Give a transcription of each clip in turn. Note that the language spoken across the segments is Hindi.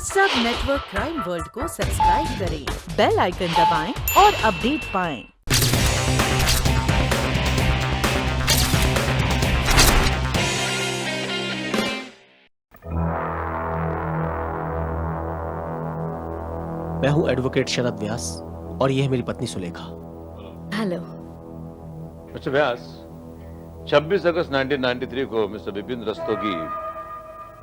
सब नेटवर्क क्राइम वर्ल्ड को सब्सक्राइब करें, बेल आइकन दबाएं और अपडेट पाएं। मैं हूं एडवोकेट शरद व्यास और यह है मेरी पत्नी सुलेखा। हेलो। मिस्टर व्यास, 26 अगस्त 1993 को मिस्टर बिपिन रस्तोगी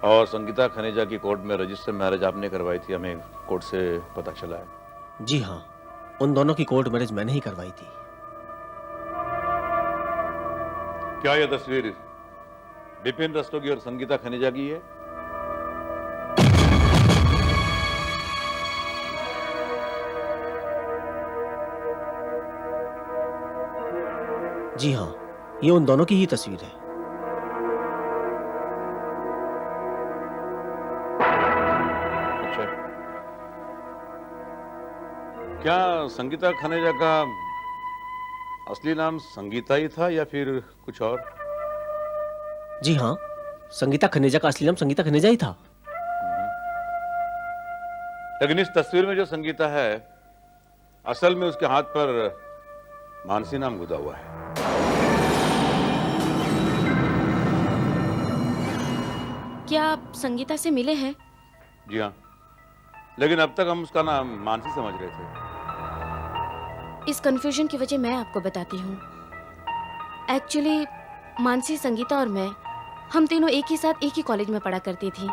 और संगीता खनेजा की कोर्ट में रजिस्टर मैरिज आपने करवाई थी, हमें कोर्ट से पता चला है। जी हाँ, उन दोनों की कोर्ट मैरिज मैंने ही करवाई थी। क्या यह तस्वीर बिपिन रस्तोगी और संगीता खनेजा की है? जी हाँ, ये उन दोनों की ही तस्वीर है। अच्छा, क्या संगीता खनेजा का असली नाम संगीता ही था या फिर कुछ और? जी हाँ, संगीता खनेजा का असली नाम संगीता खनेजा ही था। लेकिन इस तस्वीर में जो संगीता है, असल में उसके हाथ पर मानसी नाम गुदा हुआ है। क्या आप संगीता से मिले हैं? जी हाँ, लेकिन अब तक हम उसका नाम मानसी समझ रहे थे। इस कंफ्यूजन की वजह मैं आपको बताती हूँ। एक्चुअली मानसी, संगीता और मैं, हम तीनों एक ही साथ एक ही कॉलेज में पढ़ा करती थी।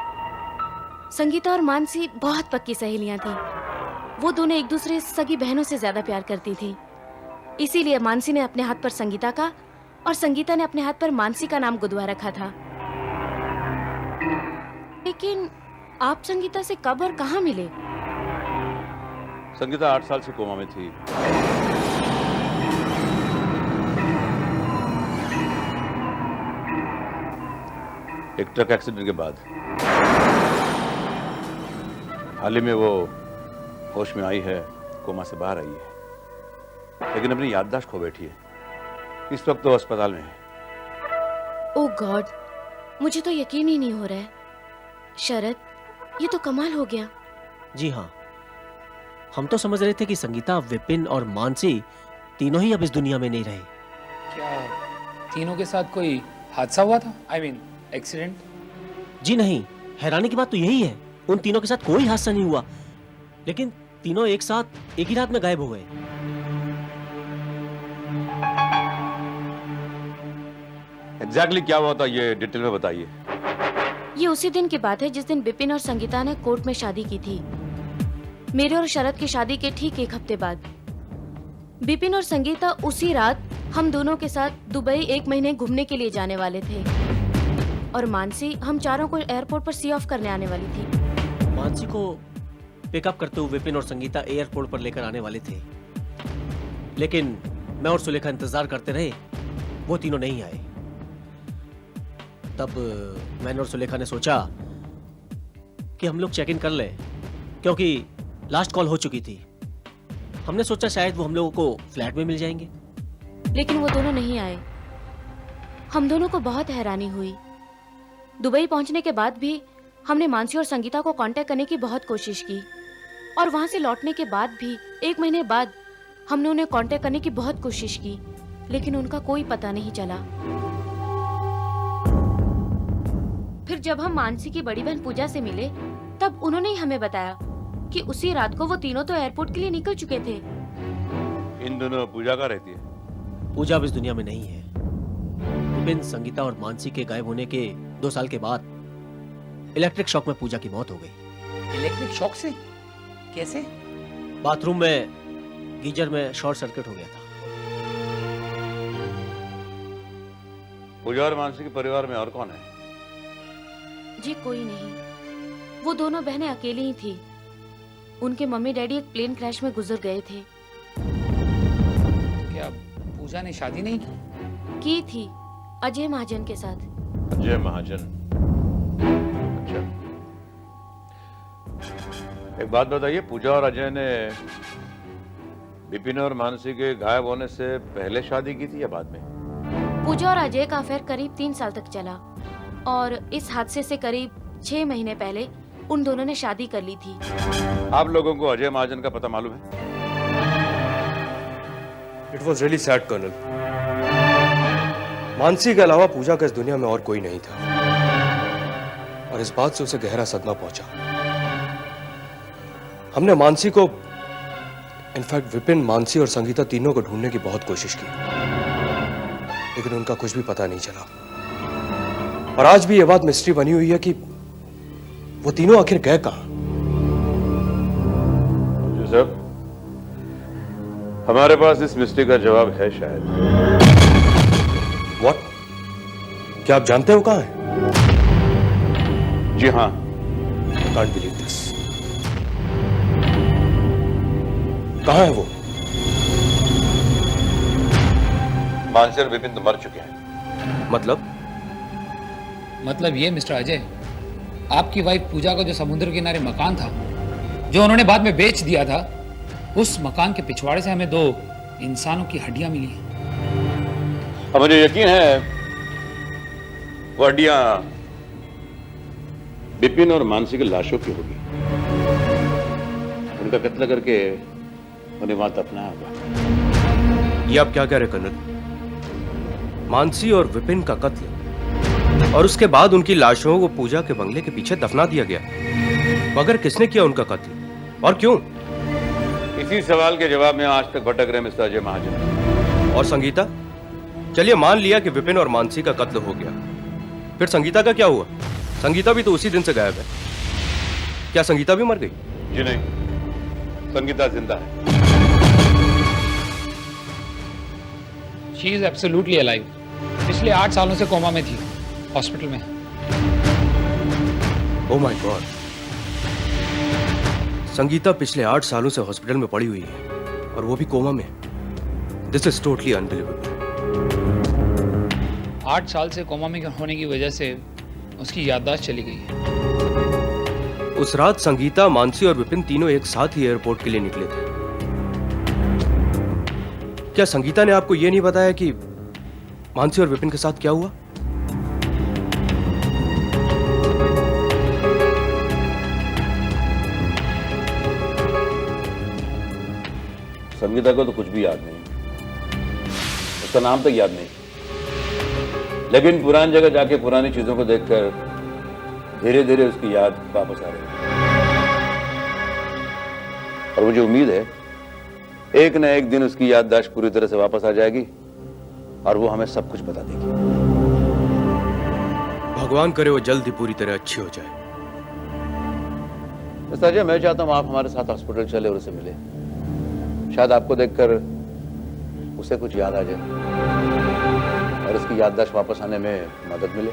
संगीता और मानसी बहुत पक्की सहेलियां थी। वो दोनों एक दूसरे सगी बहनों से ज्यादा प्यार करती थी। इसीलिए मानसी ने अपने हाथ पर संगीता का और संगीता ने अपने हाथ पर मानसी का नाम गुदवा रखा था। लेकिन आप संगीता से कब और कहाँ मिले? संगीता 8 साल से कोमा में थी। एक ट्रक एक्सीडेंट के बाद हाल ही में वो होश में आई है, कोमा से बाहर आई है, लेकिन अपनी याददाश्त खो बैठी है। इस वक्त तो अस्पताल में है। ओह गॉड, मुझे तो यकीन ही नहीं हो रहा है। शरद, ये तो कमाल हो गया। जी हाँ, हम तो समझ रहे थे कि संगीता, विपिन और मानसी तीनों ही अब इस दुनिया में नहीं रहे। क्या तीनों के साथ कोई हादसा हुआ था? I mean accident? जी नहीं, हैरानी की बात तो यही है, उन तीनों के साथ कोई हादसा नहीं हुआ, लेकिन तीनों एक साथ एक ही रात में गायब हो गए। एग्जैक्टली क्या हुआ था, ये डिटेल में बताइए। ये उसी दिन की बात है जिस दिन बिपिन और संगीता ने कोर्ट में शादी की थी। मेरे और शरद की शादी के ठीक एक हफ्ते बाद बिपिन और संगीता उसी रात हम दोनों के साथ दुबई 1 महीने घूमने के लिए जाने वाले थे, और मानसी हम चारों को एयरपोर्ट पर सी ऑफ करने आने वाली थी। मानसी को पिकअप करते हुए विपिन और संगीता एयरपोर्ट पर लेकर आने वाले थे, लेकिन मैं और सुलेखा इंतजार करते रहे, वो तीनों नहीं आए। तब मैंने और सुलेखा ने सोचा कि हम लोग चेक इन कर लें, क्योंकि लास्ट कॉल हो चुकी थी। हमने सोचा शायद वो हम लोगों को फ्लैट में मिल जाएंगे, लेकिन वो दोनों नहीं आए। हम दोनों को बहुत हैरानी हुई। दुबई पहुंचने के बाद भी हमने मानसी और संगीता को कांटेक्ट करने की बहुत कोशिश की, और वहां से लौटने के बाद भी 1 महीने बाद हमने उन्हें कांटेक्ट करने की बहुत कोशिश की, लेकिन उनका कोई पता नहीं चला। फिर जब हम मानसी की बड़ी बहन पूजा से मिले, तब उन्होंने ही हमें बताया कि उसी रात को वो तीनों तो एयरपोर्ट के लिए निकल चुके थे। इन दोनों पूजा का रहती है? पूजा अब इस दुनिया में नहीं है। विपिन, संगीता और मानसी के गायब होने के 2 साल के बाद इलेक्ट्रिक शॉक में पूजा की मौत हो गई। इलेक्ट्रिक शॉक से? कैसे? बाथरूम में गीजर में शॉर्ट सर्किट हो गया था। पूजा और मानसी के परिवार में और कौन है? जी कोई नहीं, वो दोनों बहनें अकेली ही थी। उनके मम्मी डैडी एक प्लेन क्रैश में गुजर गए थे। क्या पूजा ने शादी नहीं की थी अजय महाजन के साथ। अजय महाजन? अच्छा, एक बात बताइए, पूजा और अजय ने बिपिन और मानसी के गायब होने से पहले शादी की थी या बाद में? पूजा और अजय का अफेयर करीब 3 साल तक चला, और इस हादसे से करीब 6 महीने पहले उन दोनों ने शादी कर ली थी। आप लोगों को अजय महाजन का पता मालूम है? It was really sad colonel. Mansi के अलावा पूजा का इस दुनिया में और कोई नहीं था, और इस बात से उसे गहरा सदमा पहुंचा। हमने मानसी को, इनफैक्ट विपिन, मानसी और संगीता तीनों को ढूंढने की बहुत कोशिश की, लेकिन उनका कुछ भी पता नहीं चला। और आज भी यह बात मिस्ट्री बनी हुई है कि वो तीनों आखिर गए कहां। जी साहब, हमारे पास इस मिस्ट्री का जवाब है शायद। व्हाट? क्या आप जानते हो कहां है? जी हाँ। I can't believe this. कहां है वो? मानसी और विपिन तो मर चुके हैं। मतलब ये मिस्टर अजय, आपकी वाइफ पूजा का जो समुद्र किनारे मकान था, जो उन्होंने बाद में बेच दिया था, उस मकान के पिछवाड़े से हमें 2 इंसानों की हड्डियां मिली हैं। अब मुझे यकीन है वो हड्डियां विपिन और मानसी की लाशों की होगी। उनका कत्ल करके उन्हें वहां दफनाया होगा। ये आप क्या कह रहे कर्नल? मानसी और विपिन का कत्ल, और उसके बाद उनकी लाशों को पूजा के बंगले के पीछे दफना दिया गया, मगर किसने किया उनका कत्ल और क्यों? इसी सवाल के जवाब में आज तक भटक रहे मिस्टर अजय महाजन। और संगीता? चलिए मान लिया कि विपिन और मानसी का कत्ल हो गया, फिर संगीता का क्या हुआ? संगीता भी तो उसी दिन से गायब है। क्या संगीता भी मर गई? जी नहीं, संगीता जिंदा है। She is absolutely alive. पिछले 8 सालों से कोमा में थी, हॉस्पिटल में। ओह माय गॉड, संगीता पिछले 8 सालों से हॉस्पिटल में पड़ी हुई है, और वो भी कोमा में। This is totally unbelievable. 8 साल से कोमा में होने की वजह से उसकी याददाश्त चली गई है। उस रात संगीता, मानसी और विपिन तीनों एक साथ ही एयरपोर्ट के लिए निकले थे। क्या संगीता ने आपको यह नहीं बताया कि मानसी और विपिन के साथ क्या हुआ? संगीता को तो कुछ भी याद नहीं, उसका नाम तक याद नहीं, लेकिन पुरानी जगह जाके पुरानी चीजों को देखकर धीरे धीरे उसकी याद वापस आ रही है। और मुझे उम्मीद है एक न एक दिन उसकी याददाश्त पूरी तरह से वापस आ जाएगी और वो हमें सब कुछ बता देगी। भगवान करे वो जल्द ही पूरी तरह अच्छी हो जाए। मिस्टर अजय, मैं चाहता हूं आप हमारे साथ हॉस्पिटल चले और उसे मिले। शायद आपको देखकर उसे कुछ याद आ जाए और उसकी याददाश्त वापस आने में मदद मिले।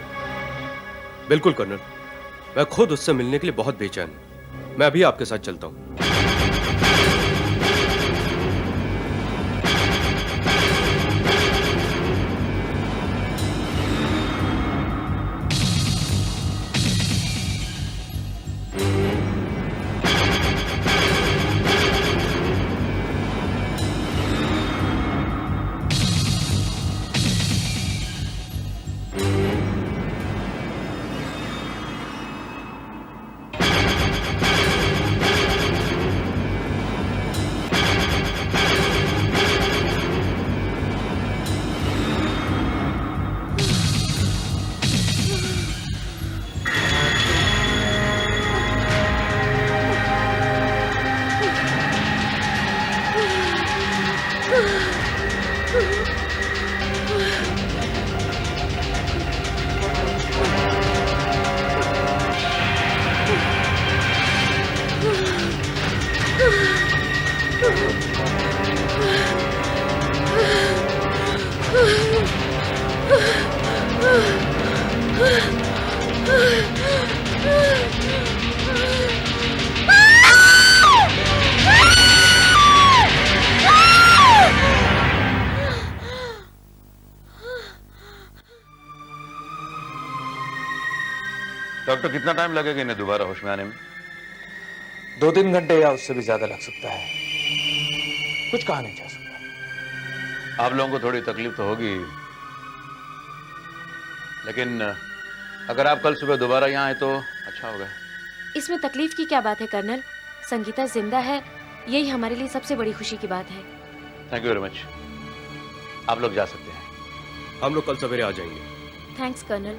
बिल्कुल कर्नल, मैं खुद उससे मिलने के लिए बहुत बेचैन हूं। मैं अभी आपके साथ चलता हूं। डॉक्टर, कितना टाइम लगेगा इन्हें दोबारा होश में आने में? 2-3 घंटे या उससे भी ज्यादा लग सकता है। कुछ कहा नहीं जा सकता। आप लोगों को थोड़ी तकलीफ तो होगी, लेकिन अगर आप कल सुबह दोबारा यहाँ आए तो अच्छा होगा। इसमें तकलीफ की क्या बात है कर्नल? संगीता जिंदा है, यही हमारे लिए सबसे बड़ी खुशी की बात है। Thank you very much. आप लोग जा सकते हैं। हम लोग कल सवेरे आ जाएंगे। Thanks colonel.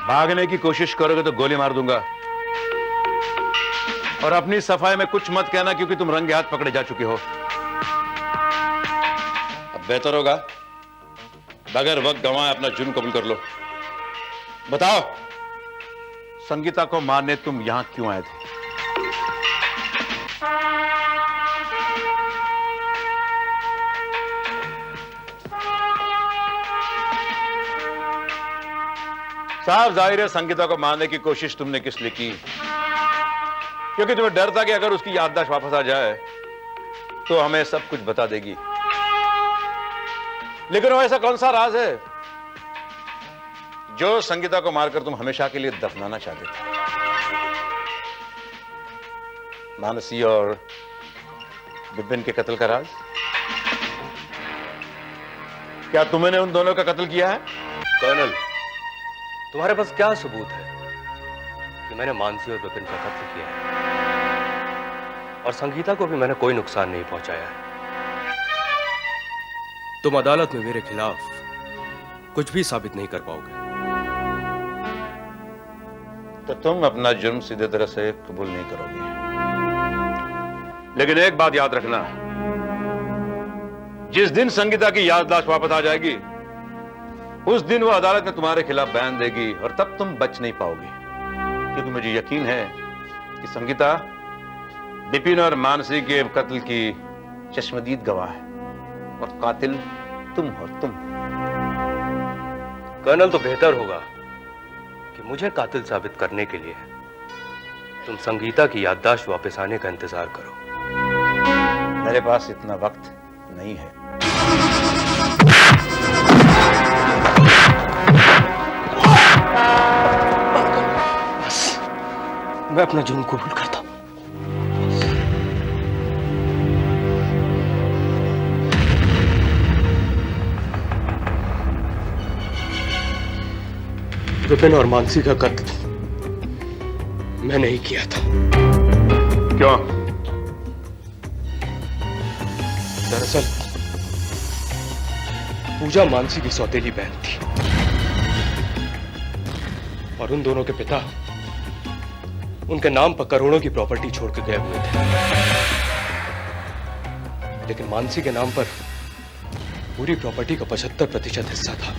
भागने की कोशिश करोगे तो गोली मार दूंगा। और अपनी सफाई में कुछ मत कहना, क्योंकि तुम रंगे हाथ पकड़े जा चुके हो। अब बेहतर होगा बगैर वक्त गंवाए अपना जुर्म कबूल कर लो। बताओ, संगीता को मारने तुम यहां क्यों आए थे? साफ जाहिर है संगीता को मारने की कोशिश तुमने किस लिए की? क्योंकि तुम्हें डर था कि अगर उसकी याददाश्त वापस आ जाए तो हमें सब कुछ बता देगी। लेकिन वो ऐसा कौन सा राज है जो संगीता को मारकर तुम हमेशा के लिए दफनाना चाहते थे? मानसी और विपिन के कत्ल का राज? क्या तुमने उन दोनों का कत्ल किया है? कर्नल, तुम्हारे पास क्या सबूत है कि मैंने मानसी और विपिन का कत्ल किया है? और संगीता को भी मैंने कोई नुकसान नहीं पहुंचाया है। तुम अदालत में मेरे खिलाफ कुछ भी साबित नहीं कर पाओगे। तो तुम अपना जुर्म सीधे तरह से कबूल नहीं करोगे। लेकिन एक बात याद रखना, जिस दिन संगीता की याददाश्त वापस आ जाएगी उस दिन वो अदालत में तुम्हारे खिलाफ बयान देगी और तब तुम बच नहीं पाओगे। क्योंकि मुझे यकीन है कि संगीता विपिन और मानसी के कत्ल की चश्मदीद गवाह है और कातिल तुम हो। तुम कर्नल, तो बेहतर होगा कि मुझे कातिल साबित करने के लिए तुम संगीता की याददाश्त वापस आने का इंतजार करो। मेरे पास इतना वक्त नहीं है। मैं अपना जुर्म कबूल करता हूं। विपिन और मानसी का कत्ल मैंने ही किया था। क्यों? दरअसल पूजा मानसी की सौतेली बहन थी और उन दोनों के पिता उनके नाम पर करोड़ों की प्रॉपर्टी छोड़ के गए हुए थे। लेकिन मानसी के नाम पर पूरी प्रॉपर्टी का 75% हिस्सा था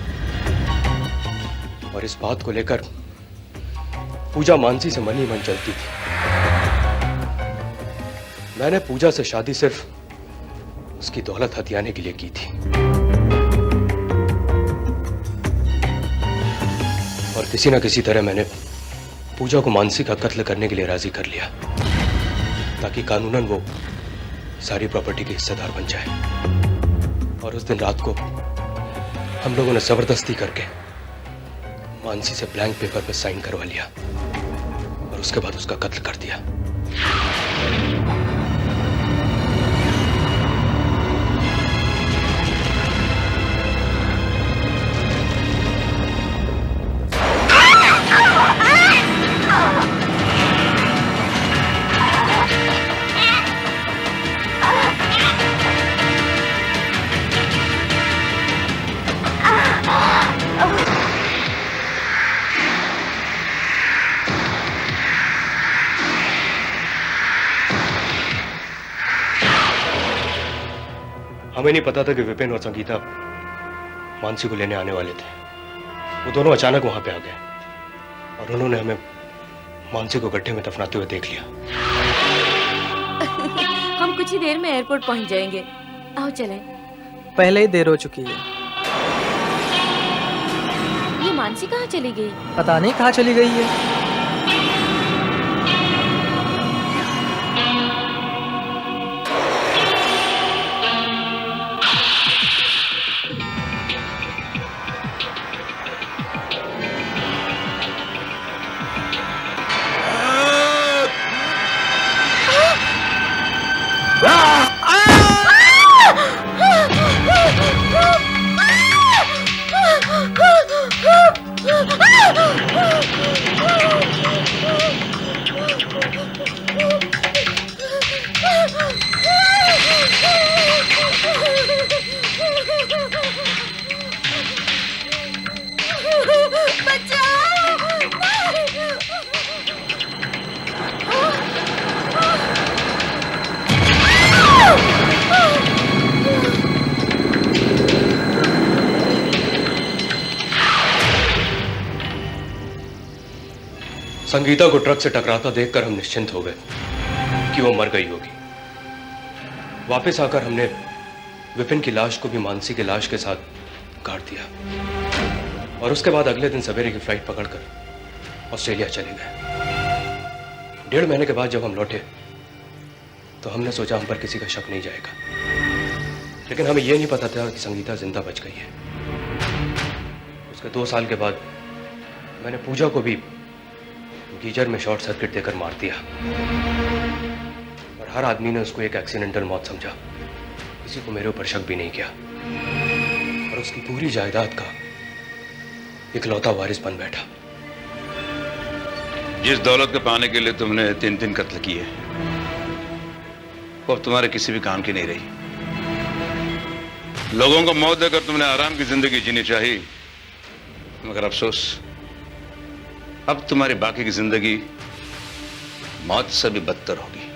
और इस बात को लेकर पूजा मानसी से मन ही मन चलती थी। मैंने पूजा से शादी सिर्फ उसकी दौलत हथियाने के लिए की थी और किसी ना किसी तरह मैंने पूजा को मानसी का कत्ल करने के लिए राजी कर लिया ताकि कानूनन वो सारी प्रॉपर्टी के हिस्सेदार बन जाए। और उस दिन रात को हम लोगों ने जबरदस्ती करके मानसी से ब्लैंक पेपर पे साइन करवा लिया और उसके बाद उसका कत्ल कर दिया। हमें नहीं पता था कि विपिन और संगीता मानसी को लेने आने वाले थे। वो दोनों अचानक वहां पे आ गए और उन्होंने हमें मानसी को गड्ढे में दफनाते हुए देख लिया। हम कुछ ही देर में एयरपोर्ट पहुंच जाएंगे। आओ चलें। पहले ही देर हो चुकी है। ये मानसी कहाँ चली गई? पता नहीं कहाँ चली गई है। संगीता को ट्रक से टकराता देखकर हम निश्चिंत हो गए कि वो मर गई होगी। वापस आकर हमने विपिन की लाश को भी मानसी की लाश के साथ गाड़ दिया और उसके बाद अगले दिन सवेरे की फ्लाइट पकड़कर ऑस्ट्रेलिया चले गए। 1.5 महीने के बाद जब हम लौटे तो हमने सोचा हम पर किसी का शक नहीं जाएगा, लेकिन हमें यह नहीं पता था कि संगीता जिंदा बच गई है। उसके 2 साल के बाद मैंने पूजा को भी गीजर में शॉर्ट सर्किट देकर मार दिया और हर आदमी ने उसको एक एक्सीडेंटल मौत समझा। किसी को मेरे ऊपर शक भी नहीं किया और उसकी पूरी जायदाद का इकलौता वारिस बन बैठा। जिस दौलत को पाने के लिए तुमने 3 कत्ल किए वो अब तुम्हारे किसी भी काम की नहीं रही। लोगों को मौत देकर तुमने आराम की जिंदगी जीनी चाहिए, मगर अफसोस अब तुम्हारी बाकी की जिंदगी मौत से भी बदतर होगी।